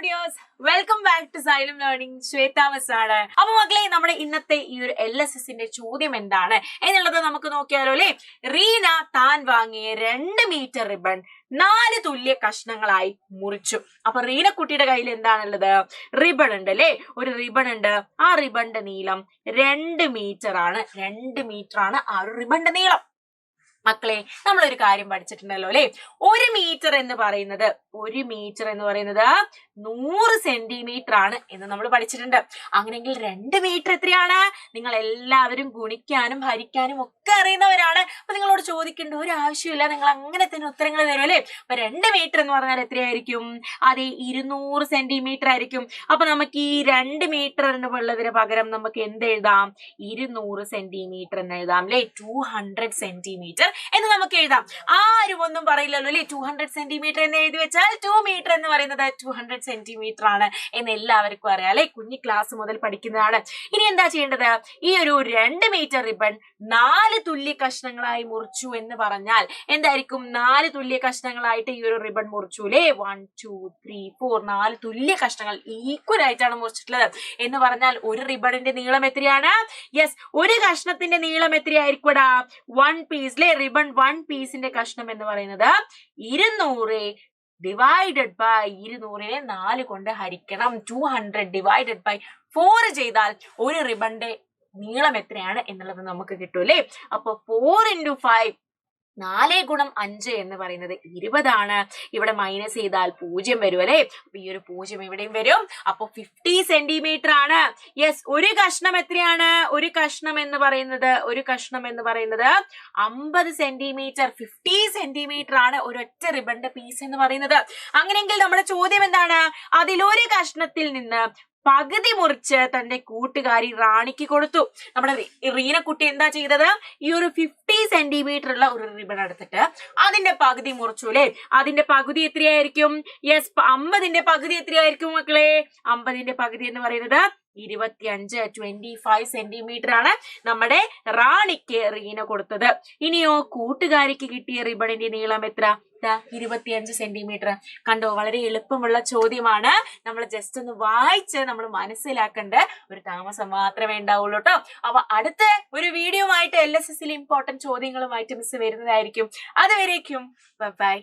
Studios, welcome back to Xylem learning. Shweta മിസ്സാണ്. അപ്പൊ മക്കളെ, നമ്മുടെ ഇന്നത്തെ ഈ ഒരു LSSന്റെ ചോദ്യം എന്താണ് എന്നുള്ളത് നമുക്ക് നോക്കിയാലോ അല്ലെ. റീന താൻ വാങ്ങിയ 2 മീറ്റർ റിബൺ 4 തുല്യ കഷ്ണങ്ങളായി മുറിച്ചു. അപ്പൊ റീന കുട്ടിയുടെ കയ്യിൽ എന്താണുള്ളത്? റിബൺ ഉണ്ട് അല്ലെ, ഒരു റിബൺ ഉണ്ട്. ആ റിബണിന്റെ നീളം 2 മീറ്റർ ആണ്. 2 മീറ്റർ ആണ് ആ ഒരു റിബണിന്റെ നീളം. മക്കളെ, നമ്മളൊരു കാര്യം പഠിച്ചിട്ടുണ്ടല്ലോ അല്ലെ. 1 മീറ്റർ എന്ന് പറയുന്നത് 100 സെന്റിമീറ്റർ ആണ് എന്ന് നമ്മൾ പഠിച്ചിട്ടുണ്ട്. അങ്ങനെയെങ്കിൽ 2 മീറ്റർ എത്രയാണ്? നിങ്ങൾ എല്ലാവരും ഗുണിക്കാനും ഹരിക്കാനും ഒക്കെ അറിയുന്നവരാണ്. അപ്പൊ നിങ്ങളോട് ചോദിക്കേണ്ട ഒരു ആവശ്യമില്ല, നിങ്ങൾ അങ്ങനെ തന്നെ ഉത്തരങ്ങൾ തരും അല്ലെ. അപ്പൊ 2 മീറ്റർ എന്ന് പറഞ്ഞാൽ എത്രയായിരിക്കും? അതെ, 200 സെന്റിമീറ്റർ ആയിരിക്കും. അപ്പൊ നമുക്ക് ഈ 2 മീറ്റർ എന്ന് ഉള്ളതിന് പകരം നമുക്ക് എന്ത് എഴുതാം? 200 സെന്റിമീറ്റർ എന്ന് എഴുതാം അല്ലെ. 200 സെന്റിമീറ്റർ എന്ന് നമുക്ക് എഴുതാം. ആരും ഒന്നും പറയില്ലല്ലോ അല്ലെ. 200 സെന്റിമീറ്റർ എന്ന് എഴുതി വെച്ചാൽ 2 മീറ്റർ എന്ന് പറയുന്നത് 200 സെന്റിമീറ്റർ ആണ് എന്ന് എല്ലാവർക്കും അറിയാം അല്ലെ. കുഞ്ഞി ക്ലാസ് മുതൽ പഠിക്കുന്നതാണ്. ഇനി എന്താ ചെയ്യേണ്ടത്? ഈ ഒരു 2 മീറ്റർ റിബൺ 4 തുല്യ കഷ്ണങ്ങളായി മുറിച്ചു എന്ന് പറഞ്ഞാൽ എന്തായിരിക്കും? 4 തുല്യ കഷ്ണങ്ങളായിട്ട് ഈ ഒരു റിബൺ മുറിച്ചു അല്ലെ. 1 2 3 4 4 തുല്യ കഷ്ണങ്ങൾ ഈക്വൽ ആയിട്ടാണ് മുറിച്ചിട്ടുള്ളത് എന്ന് പറഞ്ഞാൽ ഒരു റിബണിന്റെ നീളം എത്രയാണ്? യെസ്, ഒരു കഷ്ണത്തിന്റെ നീളം എത്രയായിരിക്കും? 1 പീസ് അല്ലെ. റിബൺ 1 പീസിന്റെ കഷ്ണം എന്ന് പറയുന്നത് 200 ഡിവൈഡഡ് ബൈ 200നെ 4 കൊണ്ട് ഹരിക്കണം. 200 ഡിവൈഡഡ് ബൈ 4 ചെയ്താൽ ഒരു റിബണിന്റെ നീളം എത്രയാണ് എന്നുള്ളത് നമുക്ക് കിട്ടും അല്ലെ. അപ്പൊ 4 × 5 4 × 5 എന്ന് പറയുന്നത് 20 ആണ്. ഇവിടെ മൈനസ് ചെയ്താൽ 0 വരും അല്ലെ. അപ്പൊ ഈ ഒരു 0 ഇവിടെയും വരും. അപ്പൊ 50 സെന്റിമീറ്റർ ആണ്. യെസ്, ഒരു കഷ്ണം എത്രയാണ്? ഒരു കഷ്ണം എന്ന് പറയുന്നത് 50 സെന്റിമീറ്റർ. 50 സെന്റിമീറ്റർ ആണ് ഒരൊറ്റ റിബണിന്റെ പീസ് എന്ന് പറയുന്നത്. അങ്ങനെയെങ്കിൽ നമ്മുടെ ചോദ്യം എന്താണ്? അതിലൊരു കഷ്ണത്തിൽ നിന്ന് പകുതി മുറിച്ച് തന്റെ കൂട്ടുകാരി റാണിക്ക് കൊടുത്തു. നമ്മുടെ റീനക്കുട്ടി എന്താ ചെയ്തത്? ഈ ഒരു 50 സെന്റിമീറ്റർ ഉള്ള ഒരു റിബൺ എടുത്തിട്ട് അതിന്റെ പകുതി മുറിച്ചു അല്ലെ. അതിന്റെ പകുതി എത്രയായിരിക്കും? യെസ്, 50ന്റെ പകുതി എത്രയായിരിക്കും മക്കളെ? 50ന്റെ പകുതി എന്ന് പറയുന്നത് 25 സെന്റിമീറ്റർ ആണ് നമ്മുടെ റാണിക്ക് റീന കൊടുത്തത്. ഇനിയോ കൂട്ടുകാരിക്ക് കിട്ടിയ റിബണിന്റെ നീളം എത്ര? 25 സെന്റിമീറ്റർ. കണ്ടോ, വളരെ എളുപ്പമുള്ള ചോദ്യമാണ്. നമ്മൾ ജസ്റ്റ് ഒന്ന് വായിച്ച് നമ്മൾ മനസ്സിലാക്കേണ്ട ഒരു താമസം മാത്രമേ ഉണ്ടാവുള്ളൂ കേട്ടോ. അപ്പൊ അടുത്ത ഒരു വീഡിയോ ആയിട്ട് LSSലെ ഇമ്പോർട്ടന്റ് ചോദ്യങ്ങളുമായിട്ട് മിസ് വരുന്നതായിരിക്കും. അതുവരേക്കും ബൈ.